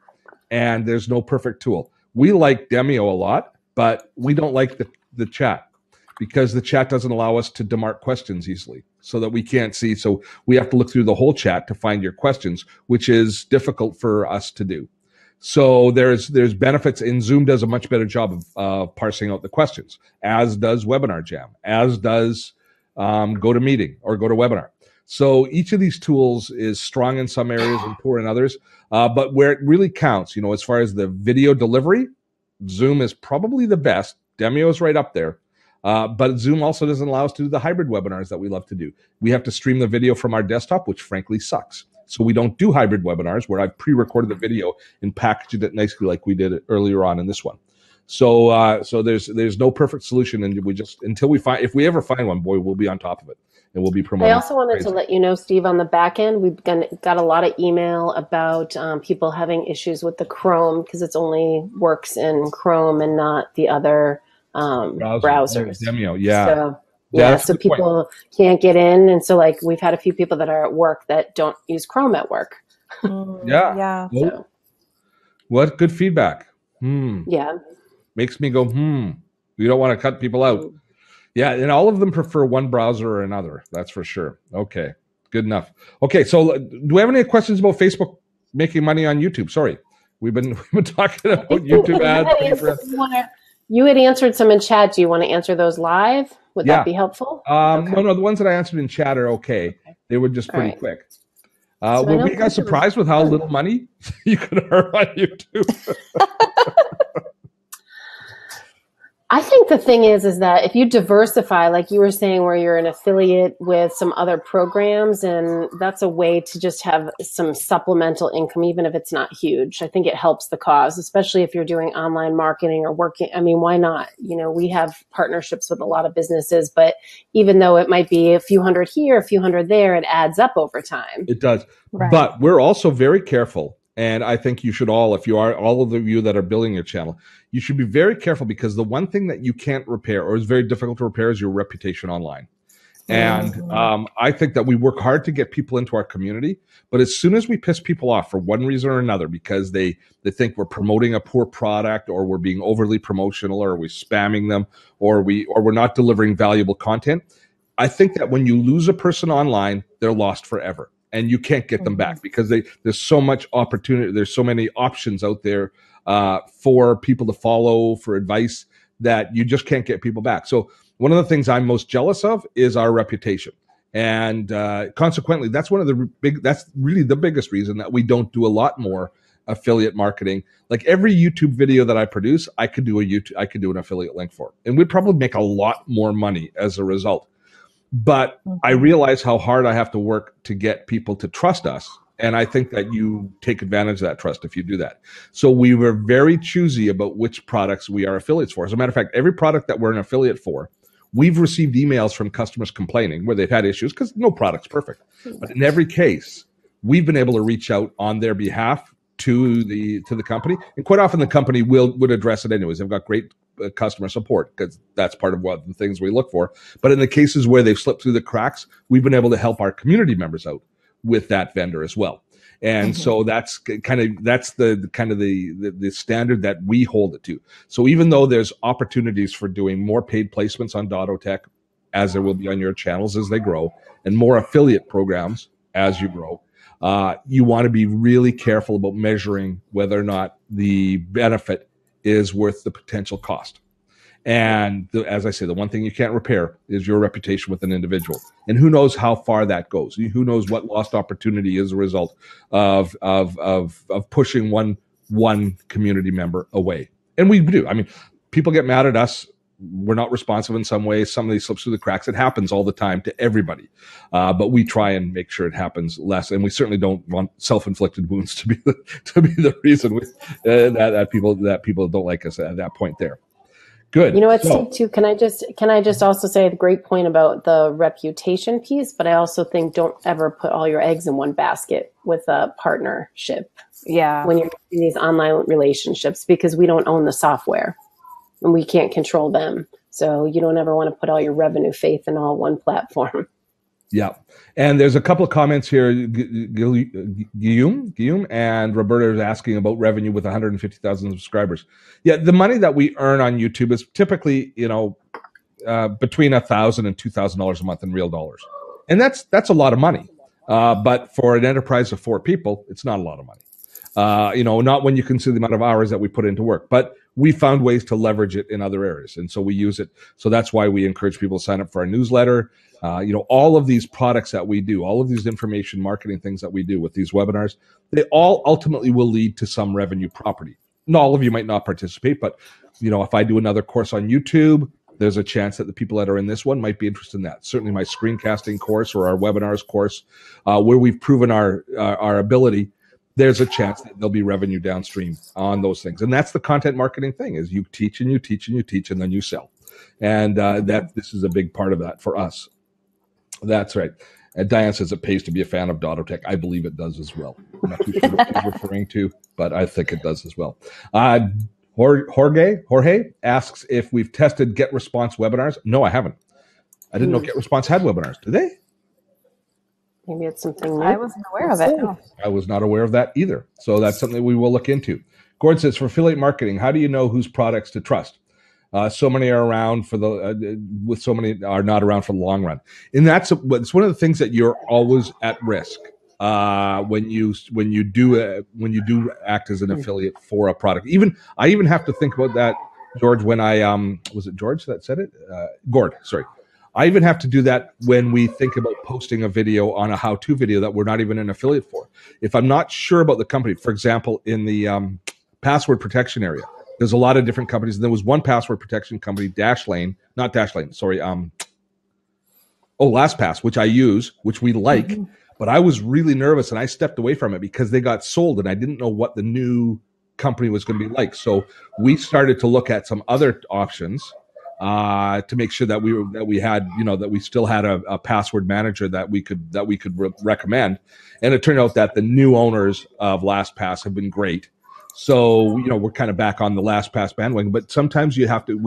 Speaker 1: and there's no perfect tool. We like Demio a lot, but we don't like the chat, because the chat doesn't allow us to demarc questions easily, so that we can't see. So we have to look through the whole chat to find your questions, which is difficult for us to do. So there's benefits, and Zoom does a much better job of parsing out the questions, as does Webinar Jam, as does GoToMeeting or GoToWebinar. So each of these tools is strong in some areas and poor in others. But where it really counts, as far as the video delivery, Zoom is probably the best. Demio is right up there. But Zoom also doesn't allow us to do the hybrid webinars that we love to do. We have to stream the video from our desktop, which frankly sucks. So we don't do hybrid webinars where I've pre-recorded the video and packaged it nicely like we did earlier on in this one. So there's no perfect solution, and if we ever find one, boy, we'll be on top of it, and we'll be promoting.
Speaker 2: I also wanted to let you know, Steve, on the back end, we've got a lot of email about people having issues with the Chrome because it only works in Chrome and not the other browsers.
Speaker 1: Demio, yeah.
Speaker 2: So people can't get in, and so like we've had a few people that are at work that don't use Chrome at work.
Speaker 3: Yeah.
Speaker 2: So.
Speaker 1: What good feedback.
Speaker 2: Yeah.
Speaker 1: Makes me go, We don't want to cut people out. Yeah, and all of them prefer one browser or another. That's for sure. Okay, good enough. Okay, so do we have any questions about Facebook making money on YouTube? Sorry, we've been talking about YouTube ads.
Speaker 2: You had answered some in chat. Do you want to answer those live? Would that be helpful?
Speaker 1: No, the ones that I answered in chat are okay. They were just pretty quick.
Speaker 2: So
Speaker 1: Were you guys surprised with how little money you could earn on YouTube?
Speaker 2: I think the thing is that if you diversify, like you were saying, where you're an affiliate with some other programs, and that's a way to just have some supplemental income, even if it's not huge. I think it helps the cause, especially if you're doing online marketing or working. I mean, why not? You know, we have partnerships with a lot of businesses, but even though it might be a few hundred here, a few hundred there, it adds up over time.
Speaker 1: It does.
Speaker 3: Right.
Speaker 1: But we're also very careful. And I think you should all, if you are, all of you that are building your channel, you should be very careful, because the one thing that you can't repair, or is very difficult to repair, is your reputation online. And I think that we work hard to get people into our community, but as soon as we piss people off for one reason or another, because they think we're promoting a poor product, or we're being overly promotional, or we're spamming them, or we're not delivering valuable content, I think that when you lose a person online, they're lost forever. And you can't get them back, because there's so much opportunity. There's so many options out there for people to follow, for advice, that you just can't get people back. So one of the things I'm most jealous of is our reputation. And consequently, that's really the biggest reason that we don't do a lot more affiliate marketing. Like every YouTube video that I produce, I could do an affiliate link for, and we'd probably make a lot more money as a result. But I realize how hard I have to work to get people to trust us. And I think that you take advantage of that trust if you do that. So we were very choosy about which products we are affiliates for. As a matter of fact, every product that we're an affiliate for, we've received emails from customers complaining where they've had issues, because no product's perfect. But in every case, we've been able to reach out on their behalf to the company. And quite often the company would address it anyways. They've got great customer support, because that's part of what the things we look for. But in the cases where they've slipped through the cracks, we've been able to help our community members out with that vendor as well. And so that's the standard that we hold it to. So even though there's opportunities for doing more paid placements on Dottotech, as there will be on your channels as they grow, and more affiliate programs as you grow, you want to be really careful about measuring whether or not the benefit is worth the potential cost. And as I say, the one thing you can't repair is your reputation with an individual. And who knows how far that goes? Who knows what lost opportunity is a result of pushing one community member away. And we do. I mean, people get mad at us. We're not responsive in some ways. Somebody slips through the cracks. It happens all the time to everybody. But we try and make sure it happens less. And we certainly don't want self-inflicted wounds to be the reason that people don't like us at that point there. Good.
Speaker 2: You know what, Steve, too, can I just also say the great point about the reputation piece, but I also think don't ever put all your eggs in one basket with a partnership.
Speaker 3: Yeah.
Speaker 2: When you're in these online relationships, because we don't own the software and we can't control them. So you don't ever want to put all your revenue faith in all one platform.
Speaker 1: Yeah. And there's a couple of comments here. Guillaume and Roberta is asking about revenue with 150,000 subscribers. Yeah, the money that we earn on YouTube is typically, between $1,000 and $2,000 a month in real dollars. And that's a lot of money. But for an enterprise of 4 people, it's not a lot of money. Not when you consider the amount of hours that we put into work. But we found ways to leverage it in other areas. And so we use it. So that's why we encourage people to sign up for our newsletter. All of these products that we do, all of these information marketing things that we do with these webinars, they all ultimately will lead to some revenue property. And all of you might not participate, but if I do another course on YouTube, there's a chance that the people that are in this one might be interested in that. Certainly my screencasting course or our webinars course, where we've proven our ability, there's a chance that there'll be revenue downstream on those things. And that's the content marketing thing, is you teach and you teach and you teach and then you sell. And this is a big part of that for us. That's right. Diane says it pays to be a fan of Dottotech. I believe it does as well. I'm not too sure what she's referring to, but I think it does as well. Jorge asks if we've tested Get Response webinars. No, I haven't. I didn't know Get Response had webinars. Do they?
Speaker 2: Maybe it's something new.
Speaker 3: I wasn't aware of it. No.
Speaker 1: I was not aware of that either. So that's something we will look into. Gord says, for affiliate marketing, how do you know whose products to trust? So many are around so many are not around for the long run. And it's one of the things that you're always at risk when you do act as an affiliate for a product. I even have to think about that, George, when was it George that said it? Gord, sorry. I even have to do that when we think about posting a video on a how-to video that we're not even an affiliate for. If I'm not sure about the company, for example, in the password protection area, there's a lot of different companies. And there was one password protection company, LastPass, which I use, which we like, but I was really nervous and I stepped away from it because they got sold and I didn't know what the new company was going to be like. So we started to look at some other options to make sure that we had, that we still had a password manager that we could recommend. And it turned out that the new owners of LastPass have been great. So, we're kind of back on the LastPass bandwagon, but sometimes we have to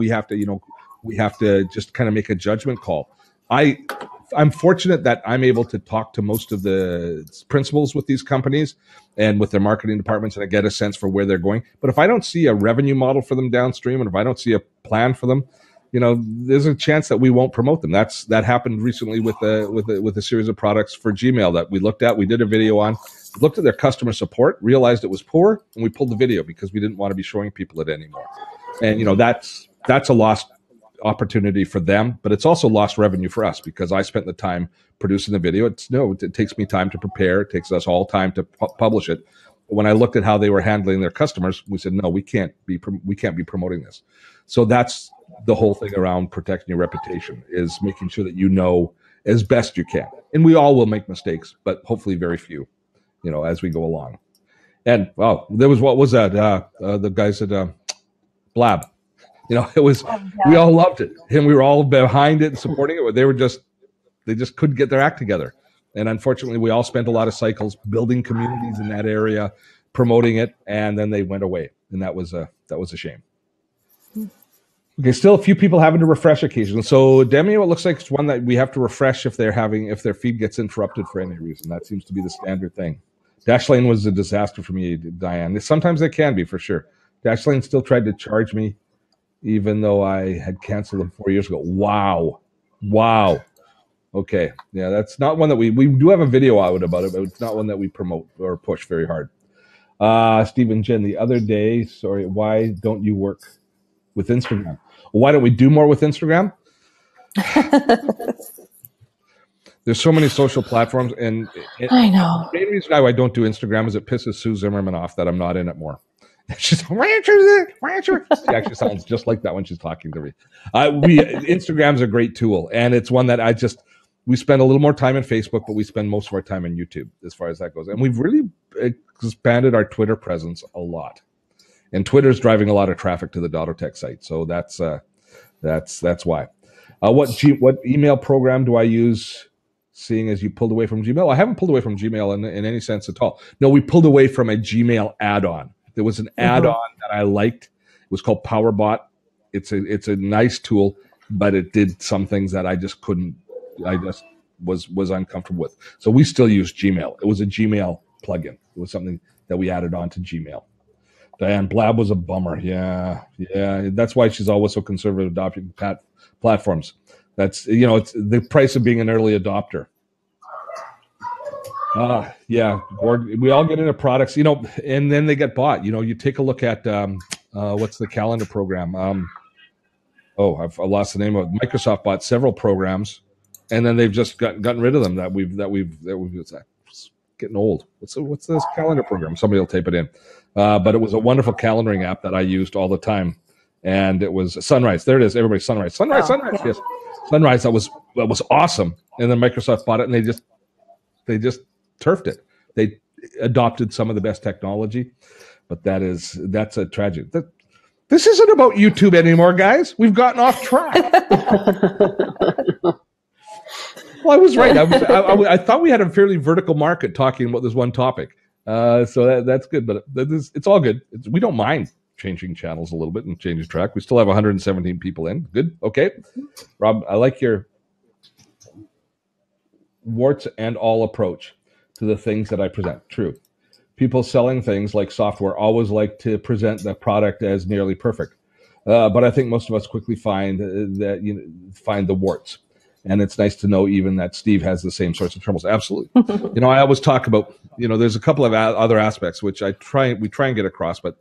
Speaker 1: just kind of make a judgment call. I'm fortunate that I'm able to talk to most of the principals with these companies and with their marketing departments, and I get a sense for where they're going. But if I don't see a revenue model for them downstream, and if I don't see a plan for them, there's a chance that we won't promote them. That happened recently with a series of products for Gmail that we looked at. We did a video on, looked at their customer support, realized it was poor, and we pulled the video because we didn't want to be showing people it anymore. And that's a lost opportunity for them, but it's also lost revenue for us because I spent the time producing the video. It takes me time to prepare. It takes us all time to publish it. But when I looked at how they were handling their customers, we said, no, we can't be promoting this. So that's the whole thing around protecting your reputation, is making sure that you know as best you can. And we all will make mistakes, but hopefully very few, as we go along. And there was, what was that? The guys at Blab. It was, we all loved it, and we were all behind it and supporting it. They just couldn't get their act together. And unfortunately, we all spent a lot of cycles building communities in that area, promoting it, and then they went away. And that was a shame. Okay, still a few people having to refresh occasionally. So Demio, it looks like it's one that we have to refresh if their feed gets interrupted for any reason. That seems to be the standard thing. Dashlane was a disaster for me, Diane. Sometimes they can be, for sure. Dashlane still tried to charge me, even though I had canceled them 4 years ago. Wow. Okay. Yeah, that's not one that we do have a video out about it, but it's not one that we promote or push very hard. Stephen Jen, the other day, sorry, why don't you work with Instagram? Why don't we do more with Instagram? There's so many social platforms, and
Speaker 3: I know.
Speaker 1: The main reason why I don't do Instagram is it pisses Sue Zimmerman off that I'm not in it more. She's like, why aren't you? She actually sounds just like that when she's talking to me. Instagram's a great tool, and it's one that we spend a little more time in Facebook, but we spend most of our time in YouTube as far as that goes. And we've really expanded our Twitter presence a lot. And Twitter's driving a lot of traffic to the Dottotech site, so that's why. What email program do I use? Seeing as you pulled away from Gmail, I haven't pulled away from Gmail in any sense at all. No, we pulled away from a Gmail add-on. There was an add-on that I liked. It was called PowerBot. It's a nice tool, but it did some things that I just couldn't. I just was uncomfortable with. So we still use Gmail. It was a Gmail plugin. It was something that we added on to Gmail. Diane, Blab was a bummer. Yeah. That's why she's always so conservative adopting platforms. That's it's the price of being an early adopter. Yeah, we all get into products, and then they get bought. You take a look at what's the calendar program? I've lost the name of it. Microsoft bought several programs, and then they've just gotten rid of them. That we've it's getting old. What's this calendar program? Somebody will type it in. But it was a wonderful calendaring app that I used all the time, and it was Sunrise. There it is. Everybody, Sunrise. Sunrise. Yeah. Yes, Sunrise. That was awesome. And then Microsoft bought it, and they just turfed it. They adopted some of the best technology, but that's a tragedy. This isn't about YouTube anymore, guys. We've gotten off track. Well, I was right. I thought we had a fairly vertical market talking about this one topic. So that's good, but it's all good. We don't mind changing channels a little bit and changing track. We still have 117 people in. Good. Okay. Rob, I like your warts and all approach to the things that I present. True. People selling things like software always like to present the product as nearly perfect. But I think most of us quickly find find the warts. And it's nice to know even that Steve has the same sorts of troubles. Absolutely. I always talk about, there's a couple of other aspects which we try and get across, but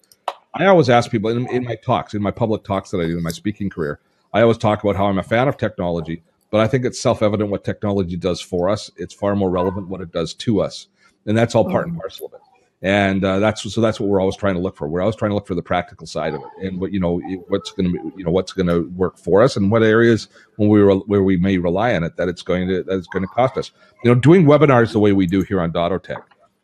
Speaker 1: I always ask people in my talks, in my public talks that I do in my speaking career, I always talk about how I'm a fan of technology. but I think it's self-evident what technology does for us. It's far more relevant what it does to us, and that's all part and parcel of it. And that's what we're always trying to look for. We're always trying to look for the practical side of it, and what's going to work for us, and what areas where we may rely on it that it's going to cost us. Doing webinars the way we do here on Dottotech,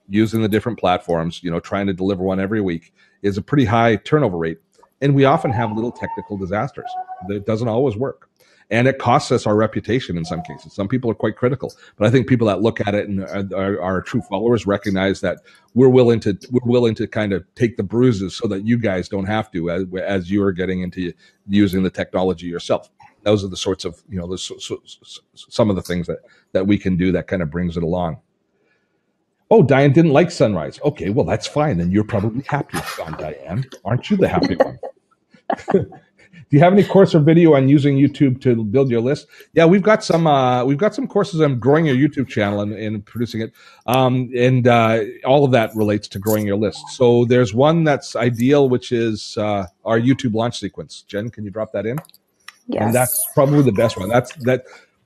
Speaker 1: using the different platforms, trying to deliver one every week, is a pretty high turnover rate, and we often have little technical disasters. It doesn't always work. And it costs us our reputation in some cases. Some people are quite critical, but I think people that look at it and are true followers recognize that we're willing to kind of take the bruises so that you guys don't have to, as you are getting into using the technology yourself. Those are the sorts of some of the things that we can do that kind of brings it along. Oh, Diane didn't like Sunrise. Okay, well that's fine. Then you're probably happy, Diane. Aren't you the happy one? Do you have any course or video on using YouTube to build your list? Yeah, we've got some courses on growing your YouTube channel and producing it, and all of that relates to growing your list. So there's one that's ideal, which is our YouTube launch sequence. Jen, can you drop that in?
Speaker 3: Yes.
Speaker 1: And that's probably the best one.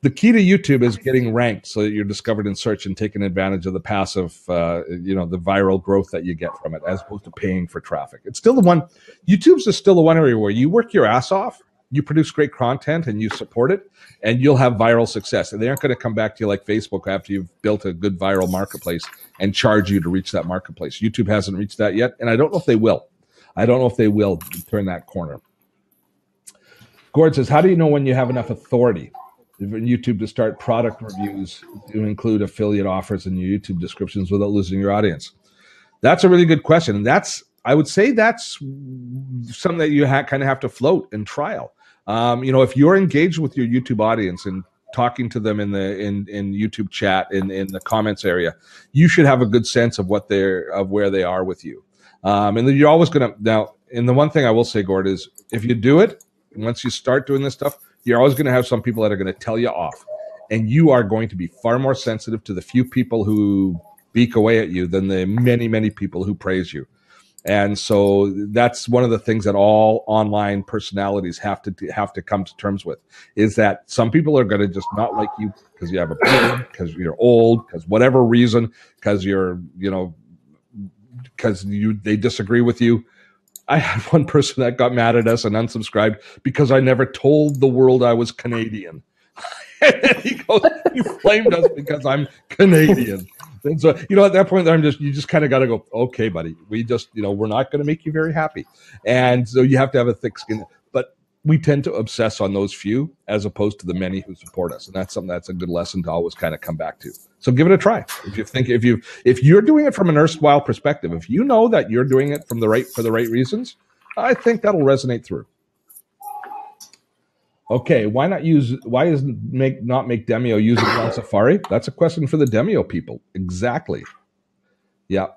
Speaker 1: The key to YouTube is getting ranked so that you're discovered in search and taking advantage of the passive, the viral growth that you get from it, as opposed to paying for traffic. It's still YouTube's still the one area where you work your ass off, you produce great content, and you support it, and you'll have viral success. And they aren't going to come back to you like Facebook after you've built a good viral marketplace and charge you to reach that marketplace. YouTube hasn't reached that yet, and I don't know if they will. I don't know if they will turn that corner. Gord says, how do you know when you have enough authority in YouTube to start product reviews to include affiliate offers in your YouTube descriptions without losing your audience? That's a really good question. And I would say that's something that you kind of have to float and trial. If you're engaged with your YouTube audience and talking to them in YouTube chat in the comments area, you should have a good sense of where they are with you. And then you're always going to now. And the one thing I will say, Gord, is if you do it, once you start doing this stuff, you're always going to have some people that are going to tell you off, and you are going to be far more sensitive to the few people who beak away at you than the many, many people who praise you. And so that's one of the things that all online personalities have to come to terms with, is that some people are going to just not like you because you have a beard, because you're old, because whatever reason, because they disagree with you. I had one person that got mad at us and unsubscribed because I never told the world I was Canadian. And then he flamed us because I'm Canadian. And so, at that point, you just kind of got to go, okay, buddy, we just, we're not going to make you very happy. And so you have to have a thick skin. But we tend to obsess on those few as opposed to the many who support us. And that's something that's a good lesson to always kind of come back to. So give it a try. If you're doing it from an erstwhile perspective, if you know that you're doing it for the right reasons, I think that'll resonate through. Okay, why not make Demio usable on Safari? That's a question for the Demio people. Exactly. Yeah,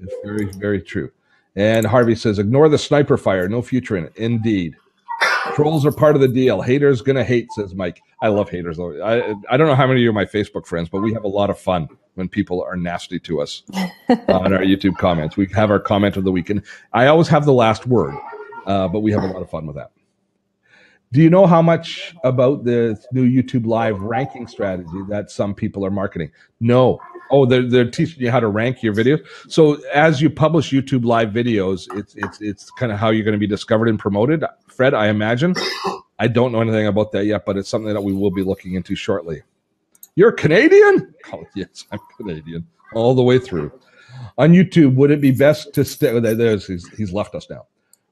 Speaker 1: it's very, very true. And Harvey says, ignore the sniper fire. No future in it. Indeed. Trolls are part of the deal. Haters gonna hate, says Mike. I love haters. I don't know how many of you are my Facebook friends, but we have a lot of fun when people are nasty to us on our YouTube comments. We have our comment of the week, and I always have the last word, but we have a lot of fun with that. Do you know how much about the new YouTube Live ranking strategy that some people are marketing? No. Oh, they're teaching you how to rank your videos. So as you publish YouTube Live videos, it's kind of how you're going to be discovered and promoted. Fred, I imagine. I don't know anything about that yet, but it's something that we will be looking into shortly. You're Canadian? Oh, yes, I'm Canadian all the way through. On YouTube, would it be best to stay? He's left us now.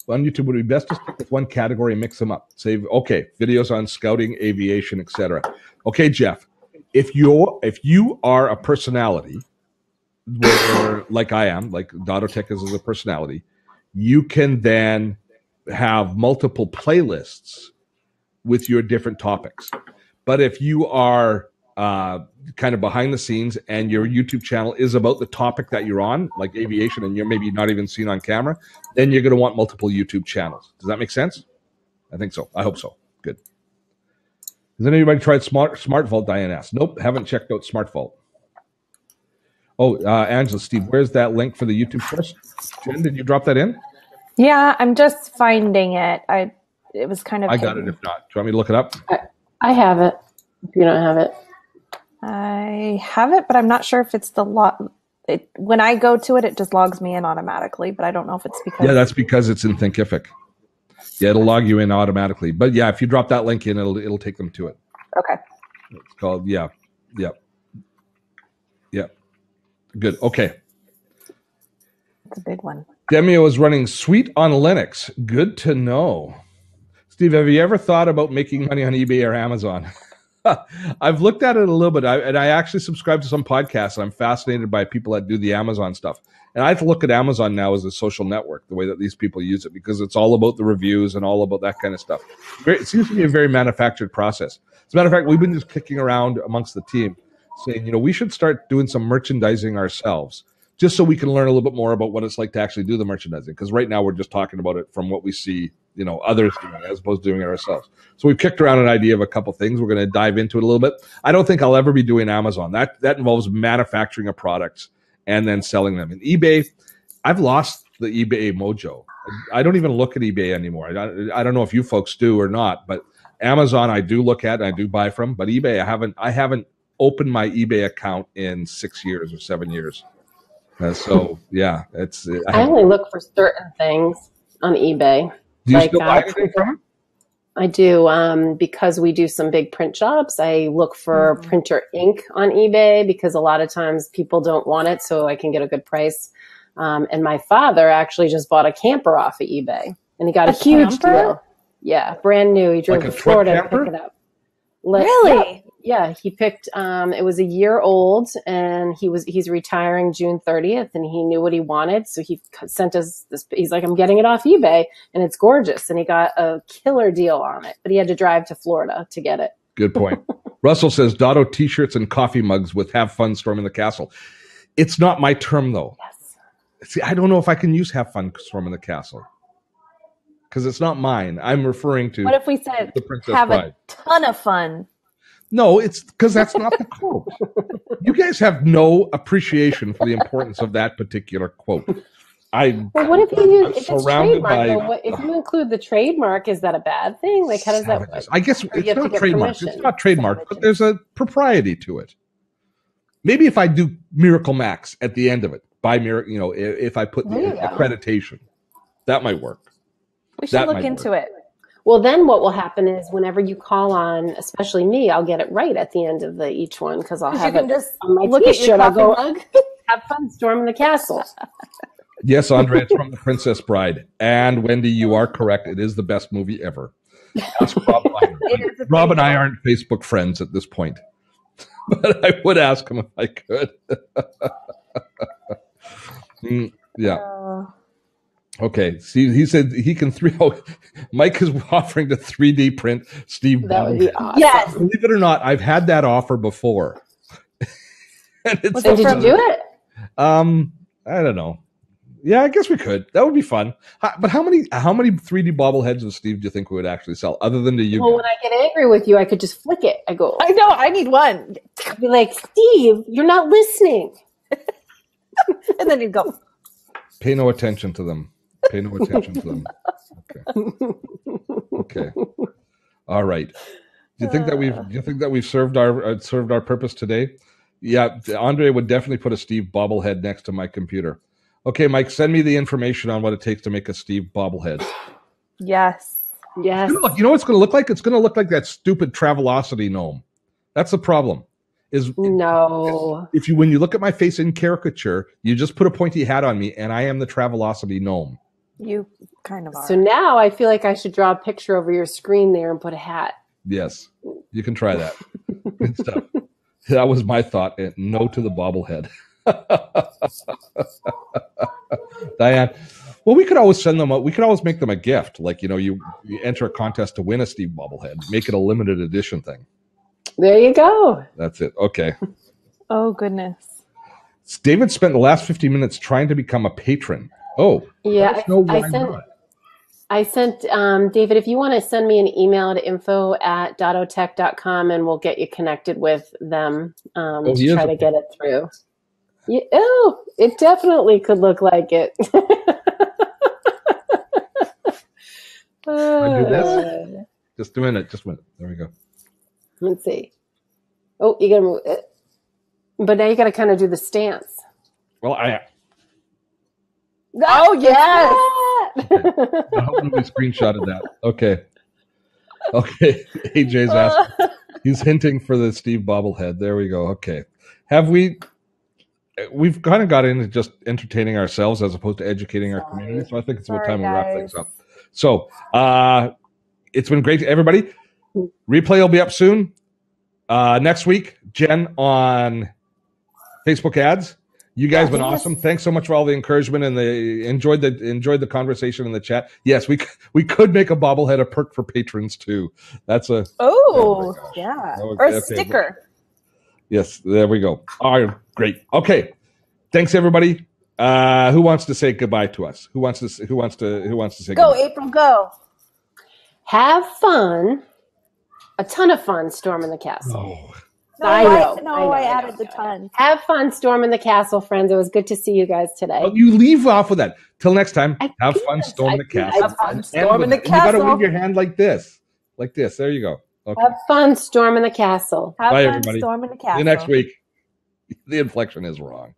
Speaker 1: On YouTube, would it be best to stick with one category and mix them up? Say, okay, videos on scouting, aviation, etc. Okay, Jeff. If you are a personality, like I am, like Dottotech is a personality, you can then have multiple playlists with your different topics. But if you are kind of behind the scenes and your YouTube channel is about the topic that you're on, like aviation, and you're maybe not even seen on camera, then you're going to want multiple YouTube channels. Does that make sense? I think so. I hope so. Good. Has anybody tried Smart Vault? Diane asked. Nope, haven't checked out Smart Vault. Oh, Angela, Steve, where's that link for the YouTube course? Jen, did you drop that in?
Speaker 3: Yeah, I'm just finding it. It was kind of.
Speaker 1: I got it. If not, do you want me to look it up?
Speaker 2: I have it. if you don't have it.
Speaker 3: I have it, but I'm not sure if it's the log. When I go to it, it just logs me in automatically, but I don't know if it's because...
Speaker 1: Yeah, that's because it's in Thinkific. Yeah, it'll log you in automatically. But yeah, if you drop that link in, it'll take them to it.
Speaker 3: Okay.
Speaker 1: It's called, yeah. Good. Okay.
Speaker 3: It's a big one.
Speaker 1: Demio is running Sweet on Linux. Good to know. Steve, have you ever thought about making money on eBay or Amazon? I've looked at it a little bit, and I actually subscribe to some podcasts, and I'm fascinated by people that do the Amazon stuff. And I look at Amazon now as a social network, the way that these people use it, because it's all about the reviews and all about that kind of stuff. It seems to be a very manufactured process. As a matter of fact, we've been just kicking around amongst the team saying, we should start doing some merchandising ourselves, just so we can learn a little bit more about what it's like to actually do the merchandising. Because right now we're just talking about it from what we see, others doing, as opposed to doing it ourselves. So we've kicked around an idea of a couple things. We're going to dive into it a little bit. I don't think I'll ever be doing Amazon. That involves manufacturing of products and then selling them. In eBay, I've lost the eBay mojo. I don't even look at eBay anymore. I don't know if you folks do or not, but Amazon I do look at and I do buy from. But eBay, I haven't opened my eBay account in 6 years or 7 years. So yeah,
Speaker 2: I only look for certain things on eBay.
Speaker 1: Do you still buy anything from it?
Speaker 2: I do, because we do some big print jobs. I look for printer ink on eBay because a lot of times people don't want it, so I can get a good price. And my father actually just bought a camper off of eBay, and he got a huge deal. Yeah, brand new. He drove to Florida to pick it up.
Speaker 3: Really?
Speaker 2: Yeah, he picked, it was a year old, and he's retiring June 30th, and he knew what he wanted. So he sent us this, he's like, I'm getting it off eBay, and it's gorgeous. And he got a killer deal on it, but he had to drive to Florida to get it.
Speaker 1: Good point. Russell says, Dotto t-shirts and coffee mugs with have fun storming the castle. It's not my term, though.
Speaker 2: Yes.
Speaker 1: See, I don't know if I can use have fun storming the castle, because it's not mine. I'm referring to...
Speaker 3: What if we said,
Speaker 1: the Princess
Speaker 3: have
Speaker 1: Bride.
Speaker 3: a ton of fun?
Speaker 1: No, it's because that's not the quote. You guys have no appreciation for the importance of that particular quote.
Speaker 2: Well, what if you use, if it's trademark, if you include the trademark, is that a bad thing? Like, how does that work?
Speaker 1: I guess it's not trademark. It's not trademark, but there's a propriety to it. Maybe if I do Miracle Max at the end of it, by miracle, if I put the accreditation, that might work.
Speaker 3: We should look into it.
Speaker 2: Well, then what will happen is whenever you call on, especially me, I'll get it right at the end of each one because I'll have it just on my T-shirt. I'll go, have fun storming the castle.
Speaker 1: Yes, Andre, it's from The Princess Bride. And Wendy, you are correct. It is the best movie ever. Ask Rob Liner. Rob and I aren't Facebook friends at this point, but I would ask him if I could. Yeah. Okay. See, he said he can Mike is offering to 3D print Steve.
Speaker 2: That would be awesome.
Speaker 3: Yes.
Speaker 1: Believe it or not, I've had that offer before.
Speaker 2: And did you do it?
Speaker 1: I don't know. Yeah, I guess we could. That would be fun. But how many 3D bobbleheads of Steve do you think we would actually sell, other than to you?
Speaker 2: Well, when I get angry with you, I could just flick it. I go,
Speaker 3: I know, I need one.
Speaker 2: I'd be like, Steve, you're not listening.
Speaker 3: And then you'd go,
Speaker 1: pay no attention to them. Pay no attention to them. Okay. All right. Do you think that we've served our purpose today? Yeah, Andre would definitely put a Steve bobblehead next to my computer. Okay, Mike, send me the information on what it takes to make a Steve bobblehead.
Speaker 3: Yes.
Speaker 2: Yes.
Speaker 1: You know what it's going to look like? It's going to look like that stupid Travelocity gnome. That's the problem. When you look at my face in caricature, you just put a pointy hat on me, and I am the Travelocity gnome.
Speaker 3: You kind of are.
Speaker 2: So now I feel like I should draw a picture over your screen there and put a hat.
Speaker 1: Yes, you can try that. Good stuff. That was my thought. No to the bobblehead. Diane, well, we could always send them. We could always make them a gift. Like, you enter a contest to win a Steve bobblehead. Make it a limited edition thing.
Speaker 2: There you go.
Speaker 1: That's it. Okay.
Speaker 3: Oh, goodness.
Speaker 1: David spent the last 15 minutes trying to become a patron. Oh,
Speaker 2: yeah. I sent David, if you want to send me an email to info@dottotech.com and we'll get you connected with them to try to get it through. Yeah, it definitely could look like it.
Speaker 1: I do this? Just a minute. There we go.
Speaker 2: Let's see. Oh, you gotta move it. But now you gotta kind of do the stance.
Speaker 1: Well,
Speaker 2: Oh, yes!
Speaker 1: I hope nobody screenshotted that. Okay. AJ's asking. He's hinting for the Steve bobblehead. There we go. Okay. We've kind of got into just entertaining ourselves as opposed to educating our community. So I think it's about time we wrap things up. So it's been great to everybody. Replay will be up soon. Next week, Jen on Facebook ads. You guys have been awesome. Thanks so much for all the encouragement and enjoyed the conversation in the chat. Yes, we could make a bobblehead a perk for patrons too. That's a
Speaker 3: yeah, or a sticker.
Speaker 1: Yes, there we go. All right, great. Okay, thanks everybody. Who wants to say goodbye to us? Who wants to say
Speaker 3: go
Speaker 1: goodbye?
Speaker 3: April? Go.
Speaker 2: Have fun. A ton of fun storming the castle.
Speaker 1: Oh.
Speaker 3: I added the ton.
Speaker 2: Have fun storming the castle, friends. It was good to see you guys today.
Speaker 1: Oh, you leave off with that. Till next time, have fun storming the castle.
Speaker 3: Have fun storming the castle.
Speaker 1: You got to wave your hand like this. Like this. There you go. Okay.
Speaker 2: Have fun storming the castle.
Speaker 3: Have
Speaker 1: Bye,
Speaker 3: fun
Speaker 1: everybody.
Speaker 3: storming the castle.
Speaker 1: See you next week. The inflection is wrong.